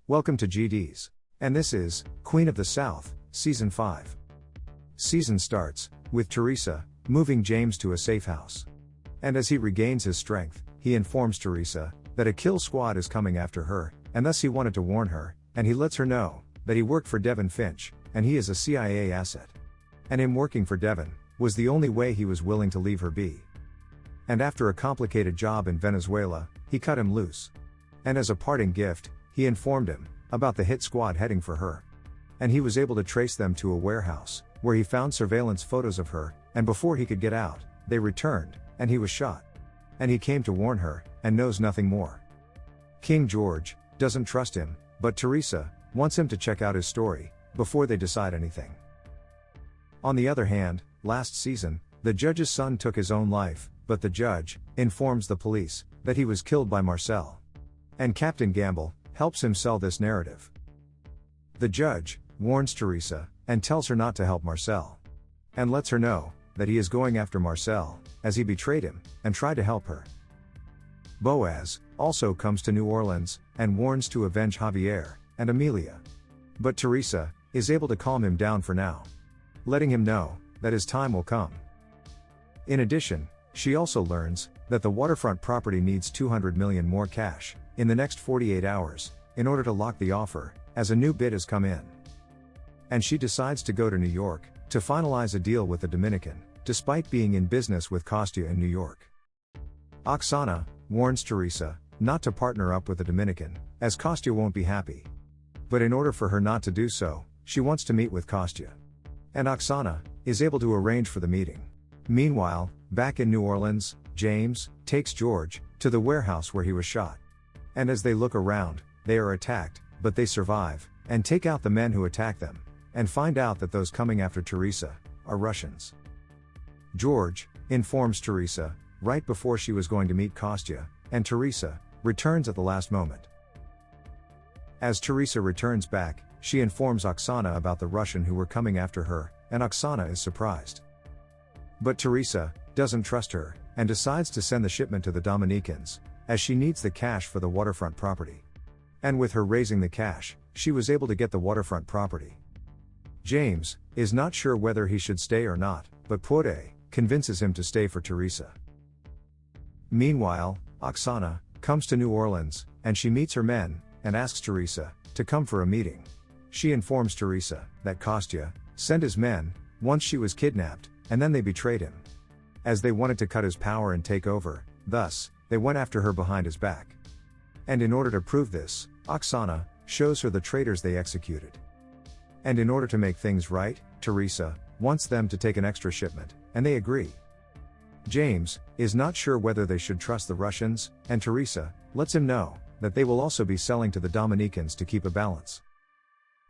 Welcome to GDs. And this is Queen of the South, Season 5. Season starts with Teresa moving James to a safe house. And as he regains his strength, he informs Teresa that a kill squad is coming after her, and thus he wanted to warn her, and he lets her know that he worked for Devin Finch, and he is a CIA asset. And him working for Devin was the only way he was willing to leave her be. And after a complicated job in Venezuela, he cut him loose. And as a parting gift, he informed him about the hit squad heading for her. And he was able to trace them to a warehouse, where he found surveillance photos of her, and before he could get out, they returned, and he was shot. And he came to warn her, and knows nothing more. King George doesn't trust him, but Teresa wants him to check out his story before they decide anything. On the other hand, last season, the judge's son took his own life, but the judge informs the police that he was killed by Marcel. And Captain Gamble helps him sell this narrative. The judge warns Teresa and tells her not to help Marcel. And lets her know that he is going after Marcel, as he betrayed him and tried to help her. Boaz also comes to New Orleans and warns to avenge Javier and Amelia. But Teresa is able to calm him down for now, letting him know that his time will come. In addition, she also learns that the Waterfront property needs $200 million more cash in the next 48 hours, in order to lock the offer, as a new bid has come in. And she decides to go to New York, to finalize a deal with the Dominican, despite being in business with Kostya in New York. Oksana warns Teresa not to partner up with the Dominican, as Kostya won't be happy. But in order for her not to do so, she wants to meet with Kostya. And Oksana is able to arrange for the meeting. Meanwhile, back in New Orleans, James takes George to the warehouse where he was shot. And as they look around, they are attacked, but they survive, and take out the men who attack them, and find out that those coming after Teresa are Russians. George informs Teresa right before she was going to meet Kostya, and Teresa returns at the last moment. As Teresa returns back, she informs Oksana about the Russian who were coming after her, and Oksana is surprised. But Teresa doesn't trust her, and decides to send the shipment to the Dominicans, as she needs the cash for the waterfront property. And with her raising the cash, she was able to get the waterfront property. James is not sure whether he should stay or not, but Boaz convinces him to stay for Teresa. Meanwhile, Oksana comes to New Orleans, and she meets her men, and asks Teresa to come for a meeting. She informs Teresa that Kostya sent his men once she was kidnapped, and then they betrayed him, as they wanted to cut his power and take over. Thus, they went after her behind his back. And in order to prove this, Oksana shows her the traitors they executed. And in order to make things right, Teresa wants them to take an extra shipment, and they agree. James is not sure whether they should trust the Russians, and Teresa lets him know that they will also be selling to the Dominicans to keep a balance.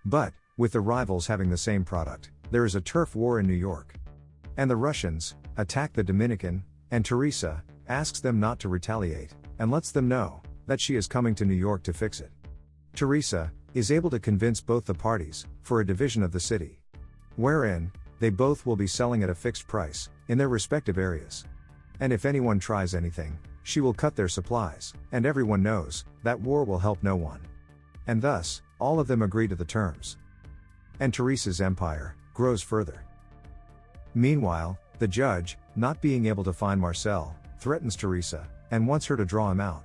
But, with the rivals having the same product, there is a turf war in New York. And the Russians attack the Dominican, and Teresa asks them not to retaliate, and lets them know that she is coming to New York to fix it. Teresa is able to convince both the parties for a division of the city, wherein they both will be selling at a fixed price in their respective areas. And if anyone tries anything, she will cut their supplies, and everyone knows that war will help no one. And thus, all of them agree to the terms. And Teresa's empire grows further. Meanwhile, the judge, not being able to find Marcel, threatens Teresa, and wants her to draw him out.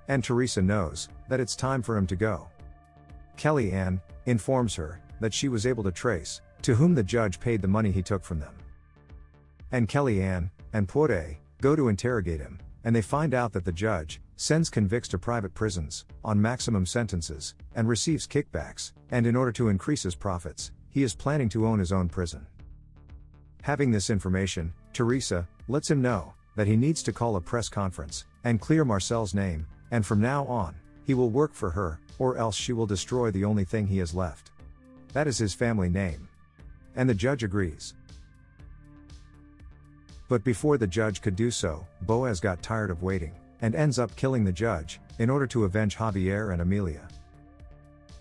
And Teresa knows that it's time for him to go. Kellyanne informs her that she was able to trace to whom the judge paid the money he took from them. And Kellyanne and Boaz go to interrogate him, and they find out that the judge sends convicts to private prisons on maximum sentences, and receives kickbacks, and in order to increase his profits, he is planning to own his own prison. Having this information, Teresa lets him know that he needs to call a press conference and clear Marcel's name, and from now on, he will work for her, or else she will destroy the only thing he has left. That is his family name. And the judge agrees. But before the judge could do so, Boaz got tired of waiting, and ends up killing the judge, in order to avenge Javier and Amelia.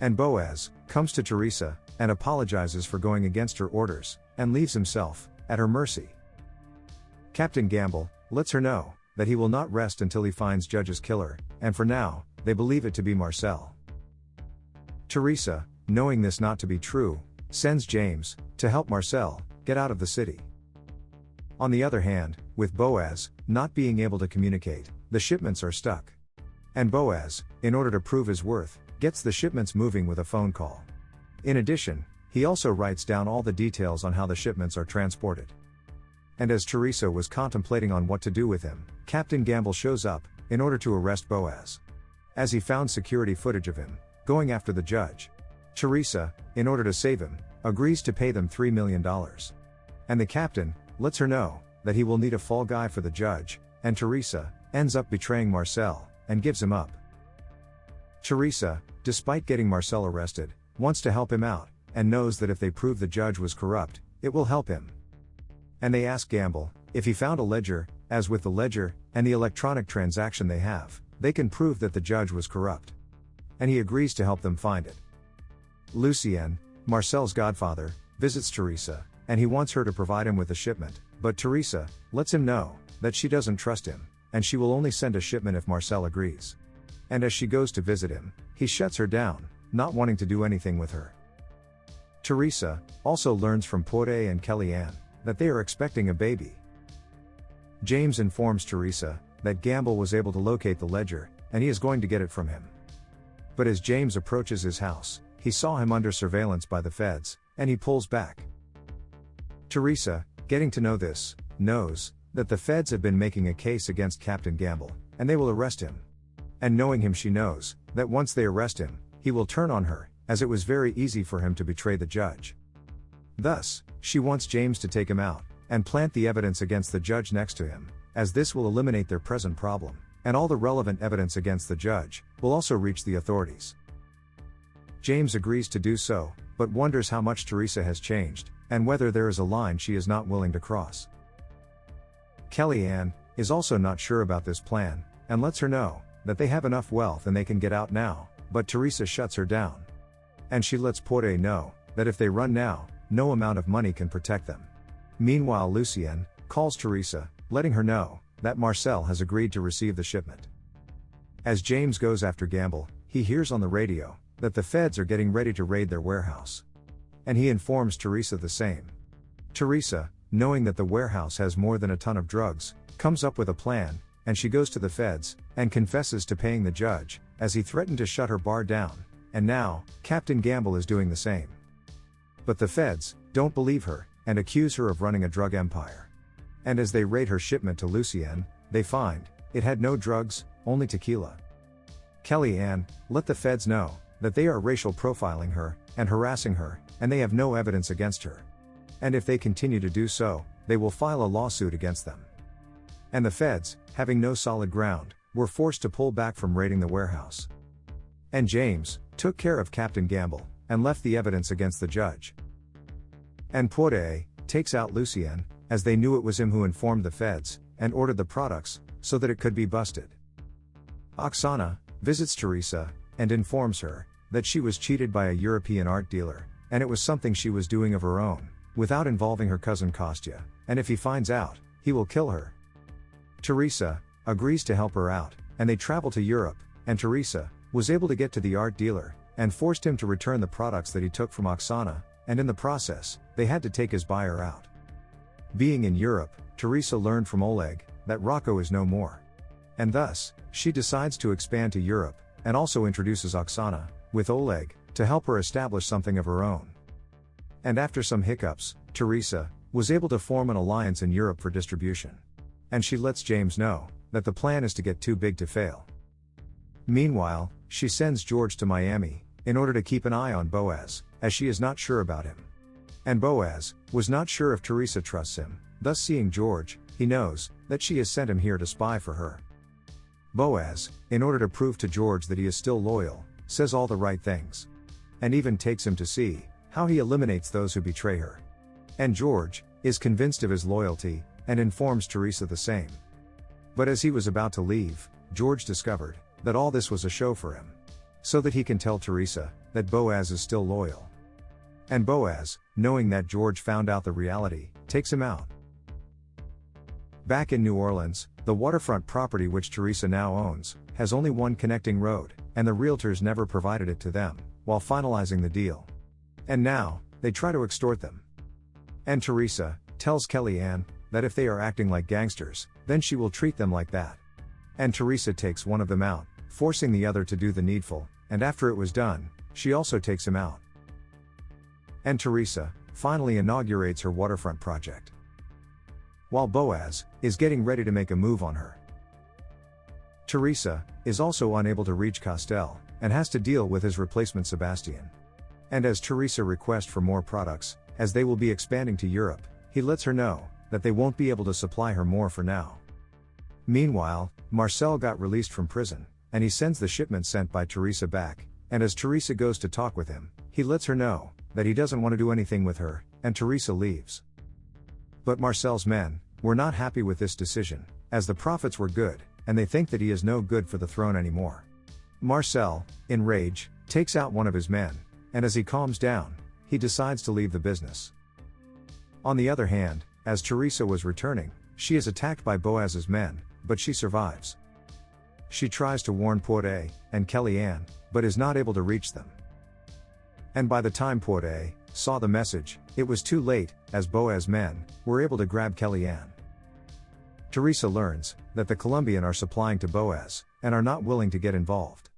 And Boaz comes to Teresa, and apologizes for going against her orders, and leaves himself at her mercy. Captain Gamble lets her know that he will not rest until he finds Judge's killer, and for now, they believe it to be Marcel. Teresa, knowing this not to be true, sends James to help Marcel get out of the city. On the other hand, with Boaz not being able to communicate, the shipments are stuck. And Boaz, in order to prove his worth, gets the shipments moving with a phone call. In addition, he also writes down all the details on how the shipments are transported. And as Teresa was contemplating on what to do with him, Captain Gamble shows up in order to arrest Boaz. As he found security footage of him going after the judge, Teresa, in order to save him, agrees to pay them $3 million. And the captain lets her know that he will need a fall guy for the judge, and Teresa ends up betraying Marcel and gives him up. Teresa, despite getting Marcel arrested, wants to help him out, and knows that if they prove the judge was corrupt, it will help him. And they ask Gamble if he found a ledger, as with the ledger and the electronic transaction they have, they can prove that the judge was corrupt. And he agrees to help them find it. Lucien, Marcel's godfather, visits Teresa, and he wants her to provide him with a shipment, but Teresa lets him know that she doesn't trust him, and she will only send a shipment if Marcel agrees. And as she goes to visit him, he shuts her down, not wanting to do anything with her. Teresa also learns from Poirier and Kellyanne that they are expecting a baby. James informs Teresa that Gamble was able to locate the ledger, and he is going to get it from him. But as James approaches his house, he saw him under surveillance by the feds, and he pulls back. Teresa, getting to know this, knows that the feds have been making a case against Captain Gamble, and they will arrest him. And knowing him, she knows that once they arrest him, he will turn on her, as it was very easy for him to betray the judge. Thus, she wants James to take him out and plant the evidence against the judge next to him, as this will eliminate their present problem, and all the relevant evidence against the judge will also reach the authorities. James agrees to do so, but wonders how much Teresa has changed, and whether there is a line she is not willing to cross. Kellyanne is also not sure about this plan, and lets her know that they have enough wealth and they can get out now, but Teresa shuts her down. And she lets Poirier know that if they run now, no amount of money can protect them. Meanwhile, Lucien calls Teresa, letting her know that Marcel has agreed to receive the shipment. As James goes after Gamble, he hears on the radio that the feds are getting ready to raid their warehouse. And he informs Teresa the same. Teresa, knowing that the warehouse has more than a ton of drugs, comes up with a plan, and she goes to the feds and confesses to paying the judge, as he threatened to shut her bar down, and now Captain Gamble is doing the same. But the feds don't believe her and accuse her of running a drug empire. And as they raid her shipment to Lucien, they find it had no drugs, only tequila. Kellyanne let the feds know that they are racial profiling her and harassing her, and they have no evidence against her. And if they continue to do so, they will file a lawsuit against them. And the feds, having no solid ground, were forced to pull back from raiding the warehouse. And James took care of Captain Gamble and left the evidence against the judge. And Poirier takes out Lucien, as they knew it was him who informed the feds and ordered the products so that it could be busted. Oksana visits Teresa and informs her that she was cheated by a European art dealer, and it was something she was doing of her own, without involving her cousin Kostya, and if he finds out, he will kill her. Teresa agrees to help her out, and they travel to Europe, and Teresa was able to get to the art dealer and forced him to return the products that he took from Oksana, and in the process, they had to take his buyer out. Being in Europe, Teresa learned from Oleg that Rocco is no more. And thus, she decides to expand to Europe, and also introduces Oksana, with Oleg, to help her establish something of her own. And after some hiccups, Teresa was able to form an alliance in Europe for distribution. And she lets James know that the plan is to get too big to fail. Meanwhile, she sends George to Miami in order to keep an eye on Boaz, as she is not sure about him. And Boaz was not sure if Teresa trusts him, thus seeing George, he knows that she has sent him here to spy for her. Boaz, in order to prove to George that he is still loyal, says all the right things. And even takes him to see how he eliminates those who betray her. And George is convinced of his loyalty and informs Teresa the same. But as he was about to leave, George discovered that all this was a show for him, so that he can tell Teresa that Boaz is still loyal. And Boaz, knowing that George found out the reality, takes him out. Back in New Orleans, the waterfront property which Teresa now owns has only one connecting road, and the realtors never provided it to them, while finalizing the deal. And now, they try to extort them. And Teresa tells Kellyanne that if they are acting like gangsters, then she will treat them like that. And Teresa takes one of them out, forcing the other to do the needful, and after it was done, she also takes him out. And Teresa finally inaugurates her Waterfront project, while Boaz is getting ready to make a move on her. Teresa is also unable to reach Kostya and has to deal with his replacement Sebastian. And as Teresa requests for more products, as they will be expanding to Europe, he lets her know that they won't be able to supply her more for now. Meanwhile, Marcel got released from prison, and he sends the shipment sent by Teresa back, and as Teresa goes to talk with him, he lets her know that he doesn't want to do anything with her, and Teresa leaves. But Marcel's men were not happy with this decision, as the profits were good, and they think that he is no good for the throne anymore. Marcel, in rage, takes out one of his men, and as he calms down, he decides to leave the business. On the other hand, as Teresa was returning, she is attacked by Boaz's men, but she survives. She tries to warn Boaz and Kellyanne, but is not able to reach them. And by the time Boaz saw the message, it was too late, as Boaz's men were able to grab Kellyanne. Teresa learns that the Colombian are supplying to Boaz, and are not willing to get involved.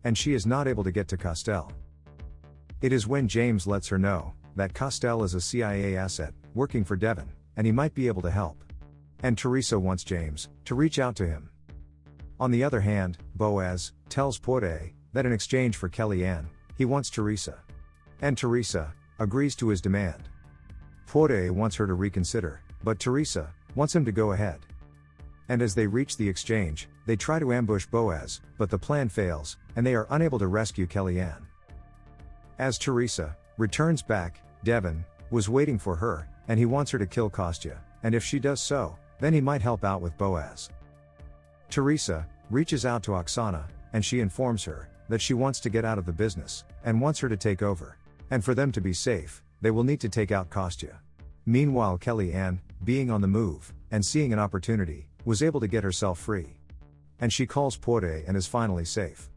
And she is not able to get to Kostya. It is when James lets her know that Kostya is a CIA asset, working for Devon, and he might be able to help. And Teresa wants James to reach out to him. On the other hand, Boaz tells Boaz that in exchange for Kellyanne, he wants Teresa. And Teresa agrees to his demand. Boaz wants her to reconsider, but Teresa wants him to go ahead. And as they reach the exchange, they try to ambush Boaz, but the plan fails, and they are unable to rescue Kellyanne. As Teresa returns back, Devon was waiting for her, and he wants her to kill Kostya, and if she does so, then he might help out with Boaz. Teresa reaches out to Oksana, and she informs her that she wants to get out of the business, and wants her to take over. And for them to be safe, they will need to take out Kostya. Meanwhile, Kellyanne, being on the move, and seeing an opportunity, was able to get herself free. And she calls Boaz and is finally safe.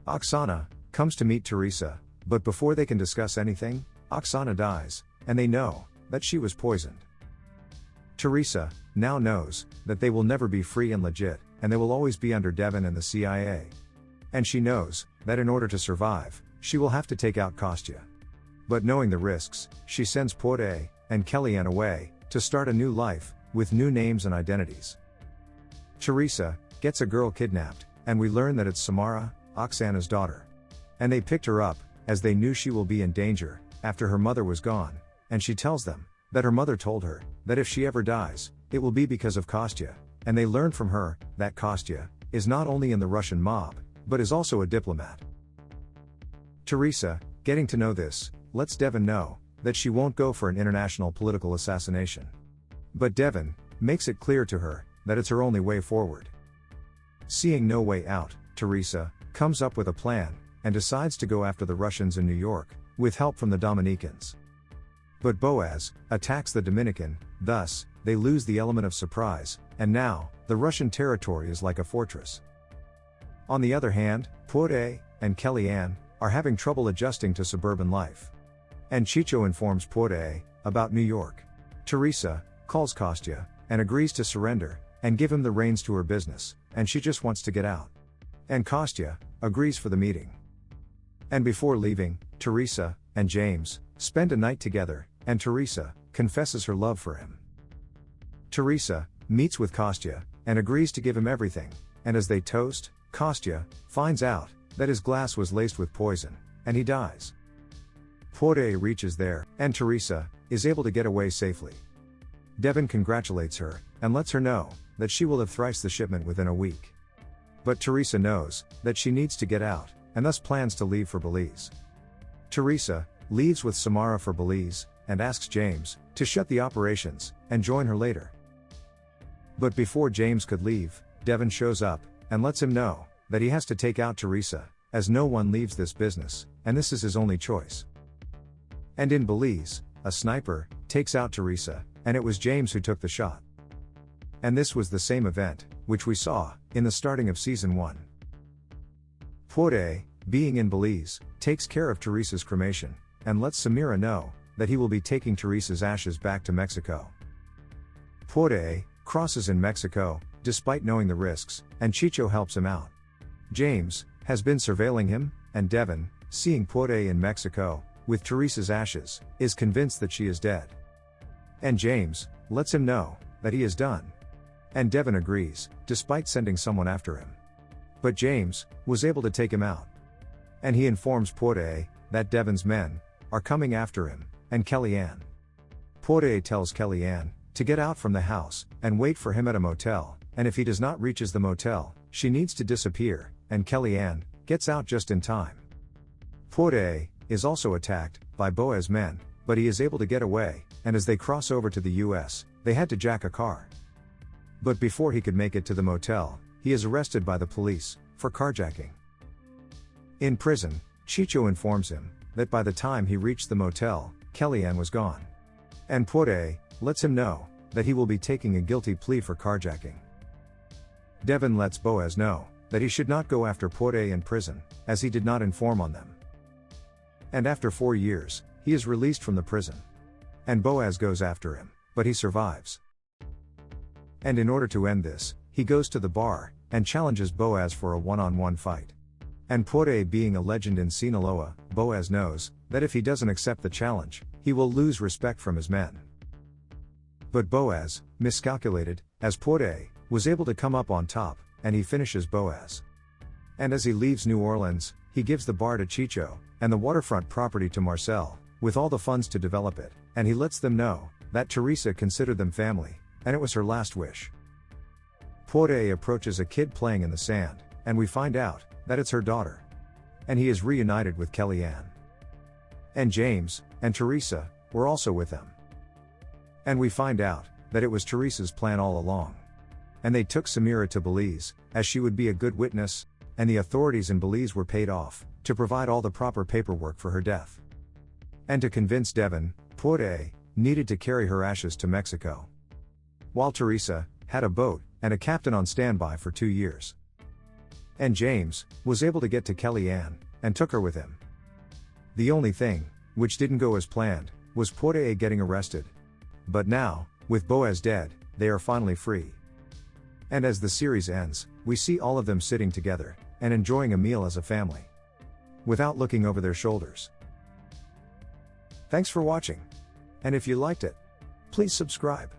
Oksana comes to meet Teresa, but before they can discuss anything, Oksana dies, and they know that she was poisoned. Teresa now knows that they will never be free and legit, and they will always be under Devon and the CIA. And she knows that in order to survive, she will have to take out Kostya. But knowing the risks, she sends Boaz and Kellyanne away to start a new life with new names and identities. Teresa gets a girl kidnapped, and we learn that it's Samara, Oksana's daughter. And they picked her up, as they knew she will be in danger after her mother was gone, and she tells them that her mother told her that if she ever dies, it will be because of Kostya, and they learn from her that Kostya is not only in the Russian mob, but is also a diplomat. Teresa, getting to know this, lets Devon know that she won't go for an international political assassination. But Devon makes it clear to her that it's her only way forward. Seeing no way out, Teresa comes up with a plan, and decides to go after the Russians in New York, with help from the Dominicans. But Boaz attacks the Dominican, thus, they lose the element of surprise, and now, the Russian territory is like a fortress. On the other hand, Boaz and Kellyanne are having trouble adjusting to suburban life. And Chicho informs Boaz about New York. Teresa calls Kostya, and agrees to surrender, and give him the reins to her business, and she just wants to get out. And Kostya agrees for the meeting. And before leaving, Teresa and James spend a night together, and Teresa confesses her love for him. Teresa meets with Kostya, and agrees to give him everything, and as they toast, Kostya finds out that his glass was laced with poison, and he dies. Boaz reaches there, and Teresa is able to get away safely. Devon congratulates her, and lets her know that she will have thrice the shipment within a week. But Teresa knows that she needs to get out, and thus plans to leave for Belize. Teresa leaves with Samara for Belize, and asks James to shut the operations, and join her later. But before James could leave, Devon shows up, and lets him know that he has to take out Teresa, as no one leaves this business, and this is his only choice. And in Belize, a sniper takes out Teresa, and it was James who took the shot. And this was the same event which we saw in the starting of season 1. Boaz being in Belize, takes care of Teresa's cremation, and lets Samira know that he will be taking Teresa's ashes back to Mexico. Boaz crosses in Mexico, despite knowing the risks, and Chicho helps him out. James has been surveilling him, and Devin, seeing Boaz in Mexico, with Teresa's ashes, is convinced that she is dead. And James lets him know that he is done. And Devin agrees, despite sending someone after him. But James was able to take him out. And he informs Boaz that Devin's men are coming after him, and Kellyanne. Boaz tells Kellyanne to get out from the house and wait for him at a motel, and if he does not reach the motel, she needs to disappear, and Kellyanne gets out just in time. Boaz is also attacked by Boaz's men, but he is able to get away, and as they cross over to the US, they had to jack a car. But before he could make it to the motel, he is arrested by the police for carjacking. In prison, Chicho informs him that by the time he reached the motel, Kellyanne was gone. And Boaz lets him know that he will be taking a guilty plea for carjacking. Devin lets Boaz know that he should not go after Boaz in prison, as he did not inform on them. And after 4 years, he is released from the prison. And Boaz goes after him, but he survives. And in order to end this, he goes to the bar and challenges Boaz for a one-on-one fight. And Boaz being a legend in Sinaloa, Boaz knows that if he doesn't accept the challenge, he will lose respect from his men. But Boaz miscalculated, as Boaz was able to come up on top, and he finishes Boaz. And as he leaves New Orleans, he gives the bar to Chicho, and the waterfront property to Marcel, with all the funds to develop it, and he lets them know that Teresa considered them family, and it was her last wish. Boaz approaches a kid playing in the sand, and we find out that it's her daughter. And he is reunited with Kellyanne. And James and Teresa were also with them. And we find out that it was Teresa's plan all along. And they took Samira to Belize, as she would be a good witness, and the authorities in Belize were paid off to provide all the proper paperwork for her death. And to convince Devin, Boaz needed to carry her ashes to Mexico. While Teresa had a boat and a captain on standby for 2 years. And James was able to get to Kellyanne and took her with him. The only thing which didn't go as planned was Boaz getting arrested. But now, with Boaz dead, they are finally free. And as the series ends, we see all of them sitting together and enjoying a meal as a family, without looking over their shoulders. Thanks for watching. And if you liked it, please subscribe.